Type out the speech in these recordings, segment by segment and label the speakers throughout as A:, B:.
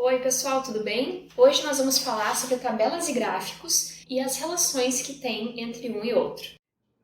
A: Oi pessoal, tudo bem? Hoje nós vamos falar sobre tabelas e gráficos e as relações que tem entre um e outro.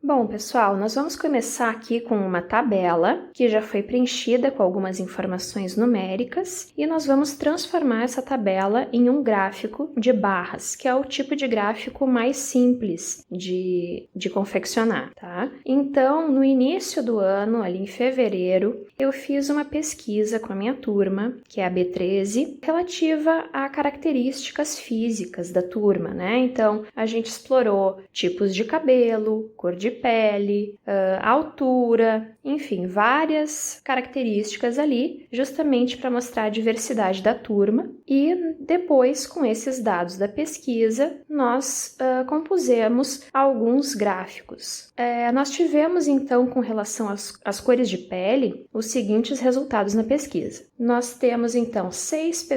B: Bom, pessoal, nós vamos começar aqui com uma tabela que já foi preenchida com algumas informações numéricas e nós vamos transformar essa tabela em um gráfico de barras, que é o tipo de gráfico mais simples de confeccionar, tá? Então, no início do ano, ali em fevereiro, eu fiz uma pesquisa com a minha turma, que é a B13, relativa a características físicas da turma, né? Então, a gente explorou tipos de cabelo, cor de pele, altura, enfim, várias características ali, justamente para mostrar a diversidade da turma. E depois, com esses dados da pesquisa, nós compusemos alguns gráficos. Nós tivemos, então, com relação às cores de pele, os seguintes resultados na pesquisa. Nós temos, então, 6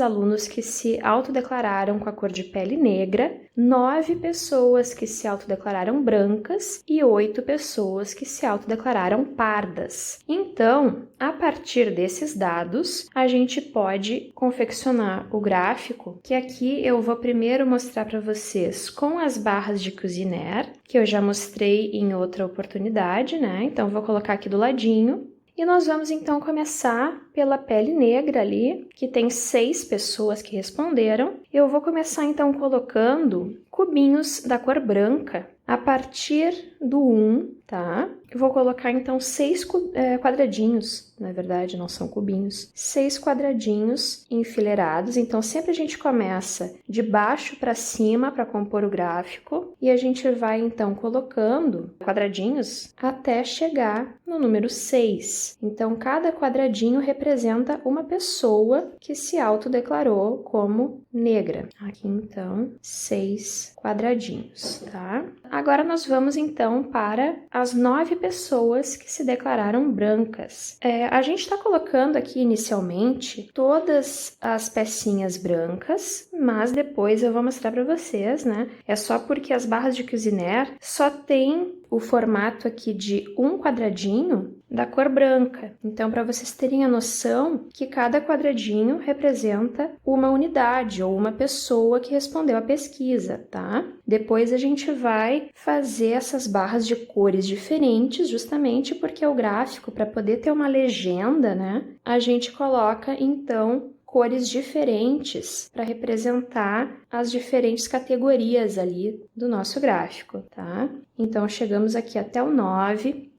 B: alunos que se autodeclararam com a cor de pele negra, 9 pessoas que se autodeclararam brancas e 8 pessoas que se autodeclararam pardas. Então, a partir desses dados, a gente pode confeccionar o gráfico, que aqui eu vou primeiro mostrar para vocês com as barras de Cuisinart, que eu já mostrei em outra oportunidade, né? Então, vou colocar aqui do ladinho. E nós vamos então começar pela pele negra ali, que tem 6 pessoas que responderam. Eu vou começar então colocando cubinhos da cor branca a partir do 1, tá? Eu vou colocar então 6 quadradinhos, na verdade não são cubinhos, 6 quadradinhos enfileirados. Então sempre a gente começa de baixo para cima para compor o gráfico e a gente vai então colocando quadradinhos até chegar no número 6. Então cada quadradinho representa uma pessoa que se autodeclarou como negra. Aqui então 6 quadradinhos, tá? Agora nós vamos então para as 9 pessoas que se declararam brancas. A gente está colocando aqui inicialmente todas as pecinhas brancas, mas depois eu vou mostrar para vocês, né? É só porque as barras de Cuisinart só tem o formato aqui de um quadradinho da cor branca. Então, para vocês terem a noção que cada quadradinho representa uma unidade ou uma pessoa que respondeu à pesquisa, tá? Depois a gente vai fazer essas barras de cores diferentes, justamente porque o gráfico, para poder ter uma legenda, né? A gente coloca, então, cores diferentes para representar as diferentes categorias ali do nosso gráfico, tá? Então, chegamos aqui até o 9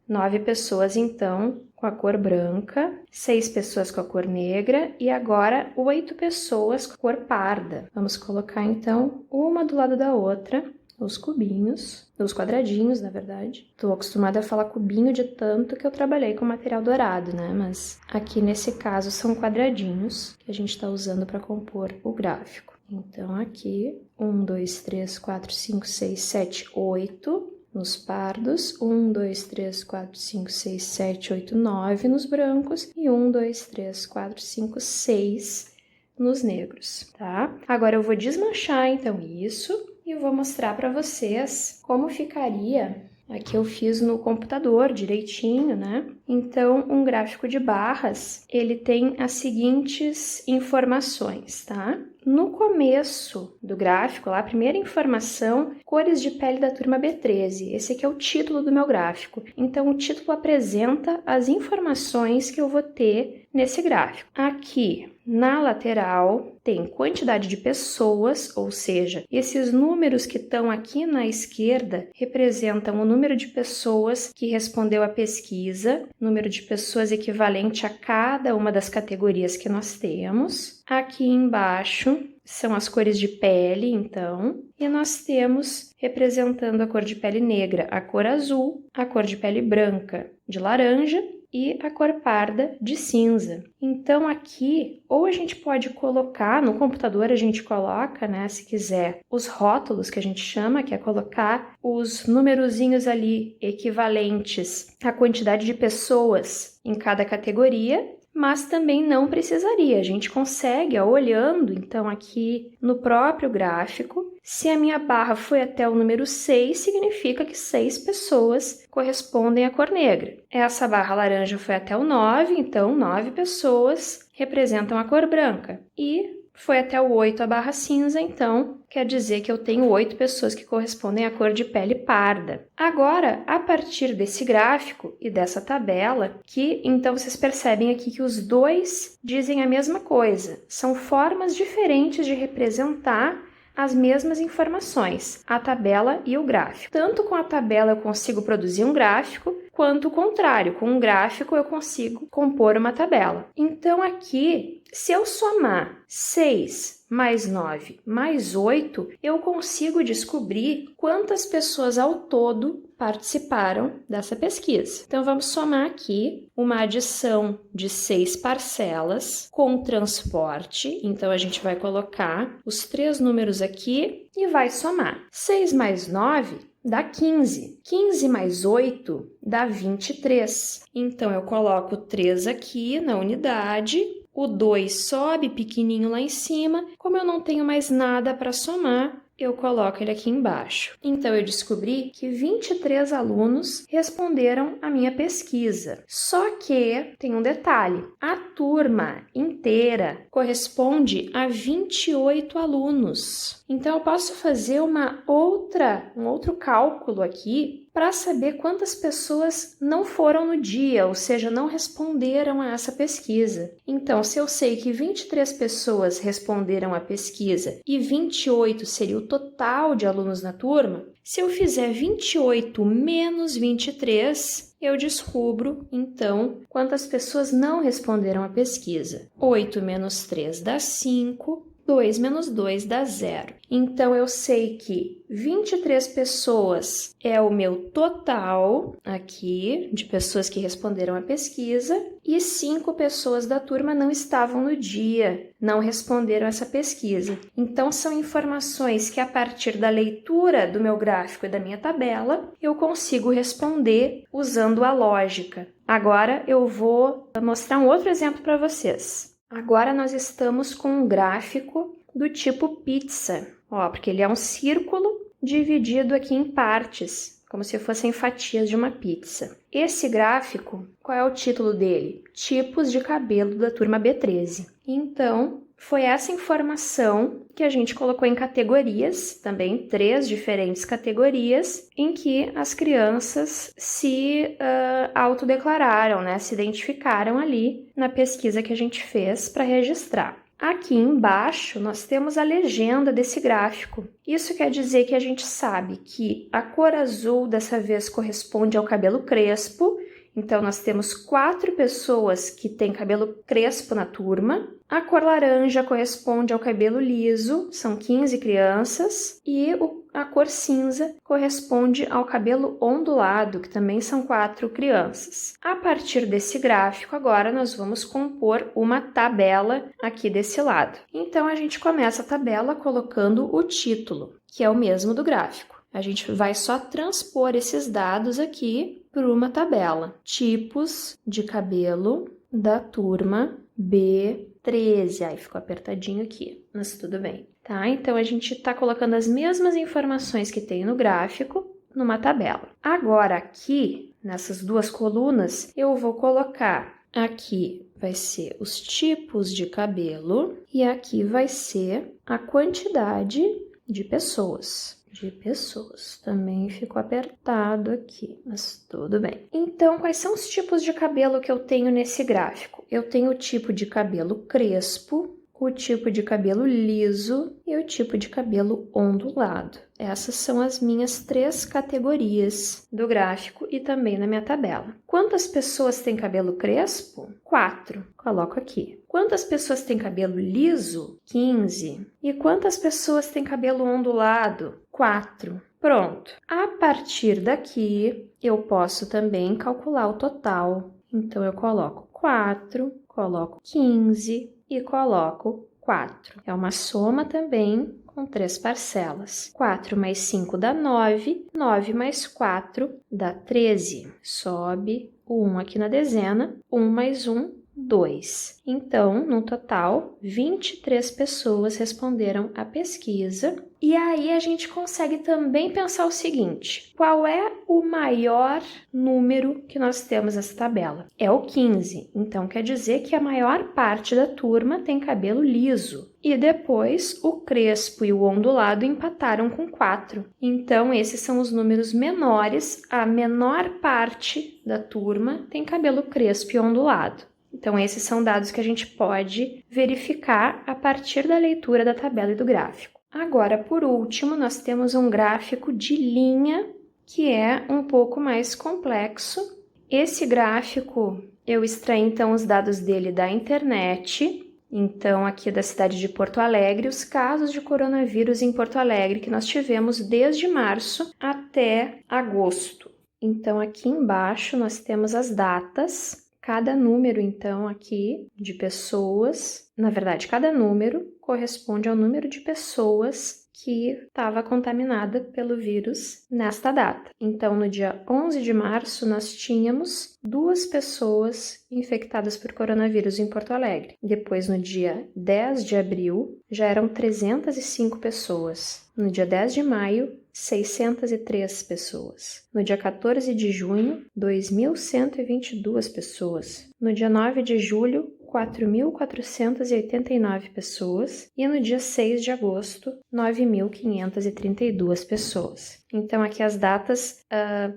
B: pessoas, então, com a cor branca, 6 pessoas com a cor negra e agora 8 pessoas com a cor parda. Vamos colocar, então, uma do lado da outra, os cubinhos, os quadradinhos, na verdade. Estou acostumada a falar cubinho de tanto que eu trabalhei com material dourado, né? Mas aqui nesse caso são quadradinhos que a gente está usando para compor o gráfico. Então aqui, 1, 2, 3, 4, 5, 6, 7, 8 nos pardos, 1, 2, 3, 4, 5, 6, 7, 8, 9 nos brancos e 1, 2, 3, 4, 5, 6 nos negros, tá? Agora eu vou desmanchar então isso e eu vou mostrar para vocês como ficaria. Aqui eu fiz no computador direitinho, né? Então, um gráfico de barras, ele tem as seguintes informações, tá? No começo do gráfico, lá, a primeira informação, cores de pele da turma B13. Esse aqui é o título do meu gráfico. Então, o título apresenta as informações que eu vou ter nesse gráfico. Aqui, na lateral, tem quantidade de pessoas, ou seja, esses números que estão aqui na esquerda representam o número de pessoas que respondeu à pesquisa, número de pessoas equivalente a cada uma das categorias que nós temos. Aqui embaixo são as cores de pele, então, e nós temos, representando a cor de pele negra, a cor azul, a cor de pele branca de laranja e a cor parda de cinza. Então aqui, ou a gente pode colocar, no computador a gente coloca, né, se quiser, os rótulos que a gente chama, que é colocar os numerozinhos ali equivalentes à quantidade de pessoas em cada categoria, mas também não precisaria. A gente consegue, ó, olhando então aqui no próprio gráfico, se a minha barra foi até o número 6, significa que 6 pessoas correspondem à cor negra. Essa barra laranja foi até o 9, então 9 pessoas representam a cor branca. E foi até o 8 a barra cinza, então quer dizer que eu tenho 8 pessoas que correspondem à cor de pele parda. Agora, a partir desse gráfico e dessa tabela, que então vocês percebem aqui que os dois dizem a mesma coisa. São formas diferentes de representar as mesmas informações, a tabela e o gráfico. Tanto com a tabela eu consigo produzir um gráfico, quanto o contrário, com um gráfico eu consigo compor uma tabela. Então aqui, se eu somar 6 mais 9 mais 8, eu consigo descobrir quantas pessoas ao todo participaram dessa pesquisa. Então vamos somar aqui uma adição de 6 parcelas com transporte. Então a gente vai colocar os 3 números aqui e vai somar. 6 mais 9 dá 15. 15 mais 8 dá 23. Então eu coloco 3 aqui na unidade. O 2 sobe pequenininho lá em cima. Como eu não tenho mais nada para somar, eu coloco ele aqui embaixo. Então, eu descobri que 23 alunos responderam à minha pesquisa. Só que tem um detalhe. A turma inteira corresponde a 28 alunos. Então, eu posso fazer um outro cálculo aqui para saber quantas pessoas não foram no dia, ou seja, não responderam a essa pesquisa. Então, se eu sei que 23 pessoas responderam à pesquisa e 28 seria o total de alunos na turma, se eu fizer 28 menos 23, eu descubro, então, quantas pessoas não responderam à pesquisa. 8 menos 3 dá 5. 2 menos 2 dá 0. Então, eu sei que 23 pessoas é o meu total aqui de pessoas que responderam à pesquisa e 5 pessoas da turma não estavam no dia, não responderam essa pesquisa. Então, são informações que, a partir da leitura do meu gráfico e da minha tabela, eu consigo responder usando a lógica. Agora, eu vou mostrar um outro exemplo para vocês. Agora nós estamos com um gráfico do tipo pizza, porque ele é um círculo dividido aqui em partes, como se fossem fatias de uma pizza. Esse gráfico, qual é o título dele? Tipos de cabelo da turma B13. Então, foi essa informação que a gente colocou em categorias, também 3 diferentes categorias, em que as crianças se autodeclararam, né? Se identificaram ali na pesquisa que a gente fez para registrar. Aqui embaixo nós temos a legenda desse gráfico. Isso quer dizer que a gente sabe que a cor azul dessa vez corresponde ao cabelo crespo. Então, nós temos 4 pessoas que têm cabelo crespo na turma. A cor laranja corresponde ao cabelo liso, são 15 crianças. E a cor cinza corresponde ao cabelo ondulado, que também são 4 crianças. A partir desse gráfico, agora nós vamos compor uma tabela aqui desse lado. Então, a gente começa a tabela colocando o título, que é o mesmo do gráfico. A gente vai só transpor esses dados aqui para uma tabela. Tipos de cabelo da turma B13. Aí ficou apertadinho aqui, mas tudo bem. Tá? Então, a gente está colocando as mesmas informações que tem no gráfico numa tabela. Agora, aqui, nessas 2 colunas, eu vou colocar aqui vai ser os tipos de cabelo e aqui vai ser a quantidade de pessoas. Também ficou apertado aqui, mas tudo bem. Então, quais são os tipos de cabelo que eu tenho nesse gráfico? Eu tenho o tipo de cabelo crespo, o tipo de cabelo liso e o tipo de cabelo ondulado. Essas são as minhas 3 categorias do gráfico e também na minha tabela. Quantas pessoas têm cabelo crespo? 4. Coloco aqui. Quantas pessoas têm cabelo liso? 15. E quantas pessoas têm cabelo ondulado? 4. Pronto. A partir daqui, eu posso também calcular o total. Então, eu coloco 4, coloco 15 e coloco 4. É uma soma também com 3 parcelas. 4 mais 5 dá 9, 9 mais 4 dá 13. Sobe o 1 aqui na dezena, 1 mais 1 2. Então, no total, 23 pessoas responderam à pesquisa. E aí a gente consegue também pensar o seguinte: qual é o maior número que nós temos nessa tabela? É o 15. Então, quer dizer que a maior parte da turma tem cabelo liso. E depois, o crespo e o ondulado empataram com 4. Então, esses são os números menores. A menor parte da turma tem cabelo crespo e ondulado. Então, esses são dados que a gente pode verificar a partir da leitura da tabela e do gráfico. Agora, por último, nós temos um gráfico de linha que é um pouco mais complexo. Esse gráfico, eu extraí então os dados dele da internet. Então, aqui da cidade de Porto Alegre, os casos de coronavírus em Porto Alegre que nós tivemos desde março até agosto. Então, aqui embaixo nós temos as datas. Cada número, então, aqui de pessoas, na verdade, cada número corresponde ao número de pessoas que estava contaminada pelo vírus nesta data. Então, no dia 11 de março, nós tínhamos 2 pessoas infectadas por coronavírus em Porto Alegre. Depois, no dia 10 de abril, já eram 305 pessoas. No dia 10 de maio, 603 pessoas. No dia 14 de junho, 2.122 pessoas. No dia 9 de julho, 4.489 pessoas. E no dia 6 de agosto, 9.532 pessoas. Então, aqui as datas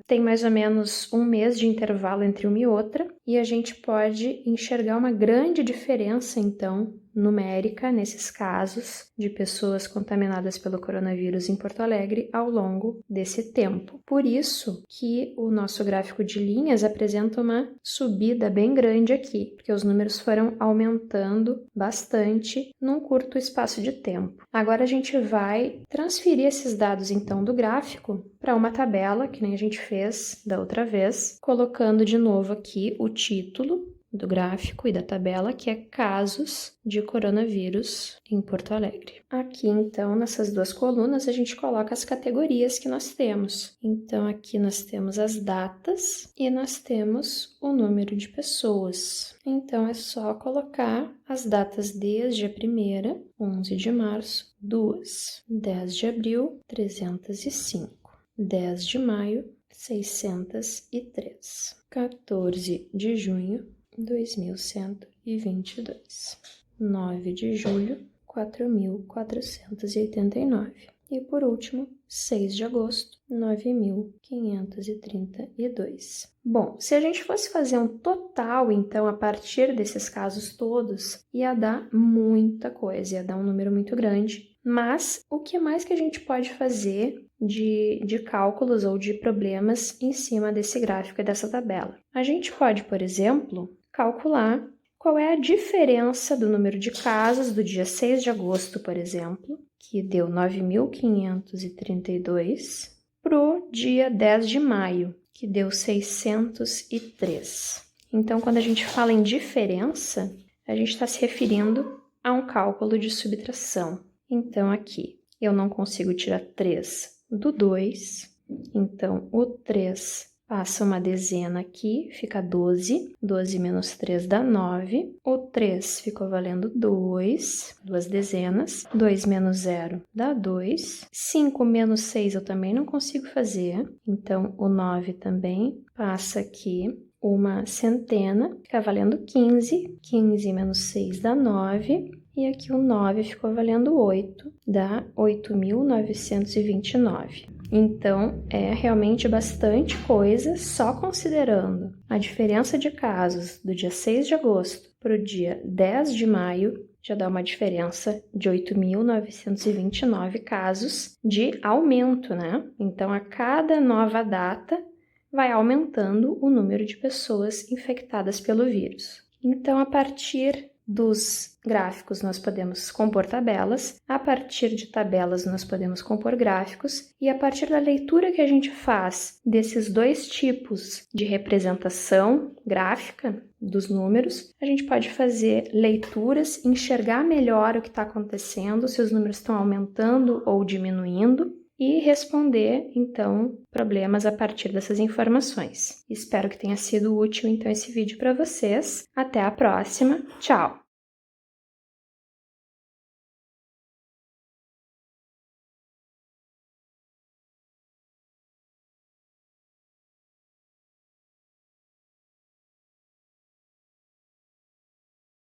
B: tem mais ou menos um mês de intervalo entre uma e outra, e a gente pode enxergar uma grande diferença, então, numérica nesses casos de pessoas contaminadas pelo coronavírus em Porto Alegre ao longo desse tempo. Por isso que o nosso gráfico de linhas apresenta uma subida bem grande aqui, porque os números foram aumentando bastante num curto espaço de tempo. Agora a gente vai transferir esses dados, então, do gráfico para uma tabela, que nem a gente fez da outra vez, colocando de novo aqui o título do gráfico e da tabela, que é casos de coronavírus em Porto Alegre. Aqui, então, nessas 2 colunas, a gente coloca as categorias que nós temos. Então, aqui nós temos as datas e nós temos o número de pessoas. Então, é só colocar as datas desde a primeira, 11 de março, 2. 10 de abril, 305. 10 de maio, 603. 14 de junho, 2.122. 9 de julho, 4.489. E por último, 6 de agosto, 9.532. Bom, se a gente fosse fazer um total, então, a partir desses casos todos, ia dar muita coisa, ia dar um número muito grande. Mas o que mais que a gente pode fazer de cálculos ou de problemas em cima desse gráfico e dessa tabela? A gente pode, por exemplo, calcular qual é a diferença do número de casos do dia 6 de agosto, por exemplo, que deu 9.532, para o dia 10 de maio, que deu 603. Então, quando a gente fala em diferença, a gente está se referindo a um cálculo de subtração. Então, aqui, eu não consigo tirar 3 do 2, então o 3 passa uma dezena aqui, fica 12. 12 menos 3 dá 9. O 3 ficou valendo 2, 2 dezenas. 2 menos 0 dá 2. 5 menos 6 eu também não consigo fazer. Então, o 9 também passa aqui uma centena, fica valendo 15. 15 menos 6 dá 9. E aqui o 9 ficou valendo 8, dá 8.929. Então, é realmente bastante coisa, só considerando a diferença de casos do dia 6 de agosto para o dia 10 de maio, já dá uma diferença de 8.929 casos de aumento, né? Então, a cada nova data, vai aumentando o número de pessoas infectadas pelo vírus. Então, a partir dos gráficos, nós podemos compor tabelas, a partir de tabelas nós podemos compor gráficos, e a partir da leitura que a gente faz desses 2 tipos de representação gráfica dos números, a gente pode fazer leituras, enxergar melhor o que está acontecendo, se os números estão aumentando ou diminuindo, e responder, então, problemas a partir dessas informações. Espero que tenha sido útil, então, esse vídeo para vocês. Até a próxima. Tchau!